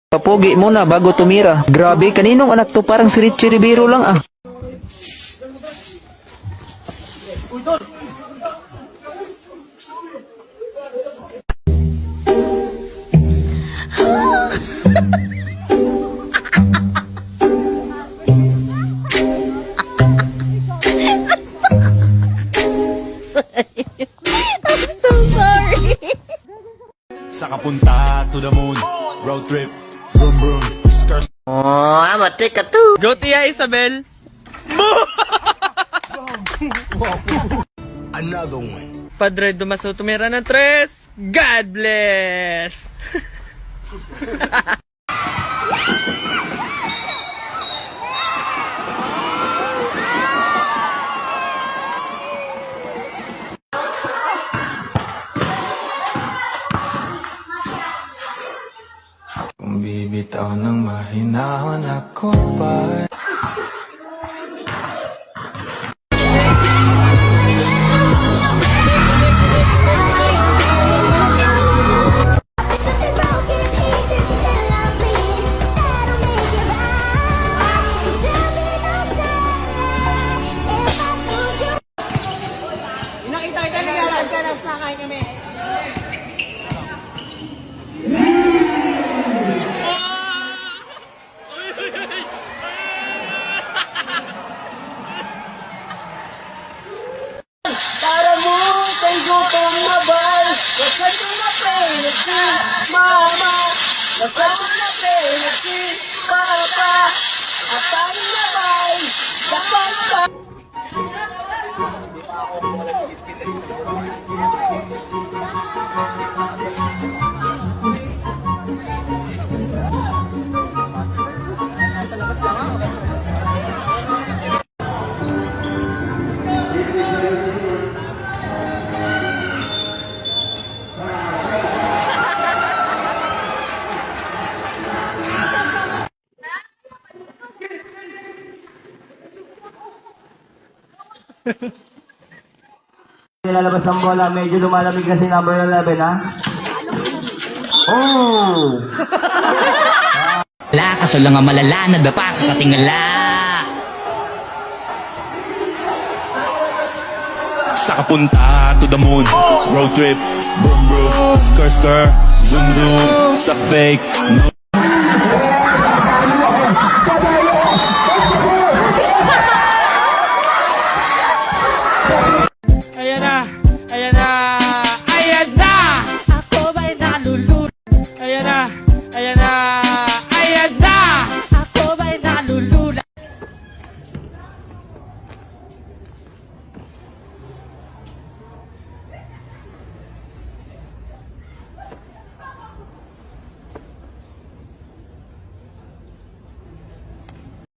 Papogi muna bago tumira. Grabe, kaninong anak to? Parang si Richie Rivero lang ah. I'm so sorry. Sa kapunta to the moon, road trip, vroom vroom, stars. Oh, I'm a take a two. Go Tia Isabel. Another one. Padre Dumaso tumira ng 3. God bless. Kung bibitaw ng mahinahon ako pa. Nakita kita nag-aral ka ng sakay kami. Para mo kay gutong mabal. Wasay ko na penalty, mama. Wasay ko na penalty, papa. At tayo na bay, dapat pa. Nilalabas ang bola, medyo lumalamig kasi number 11 ha. Oh! Wala kaso lang ang malala na dapa sa katingala. Sa kapunta to the moon, road trip, vroom vroom, skr skr, zoom zoom, sa fake, no. Ayan na. Ayan na. Ayan na. Ako ba'y nalulur? Ayan na. Ayan na.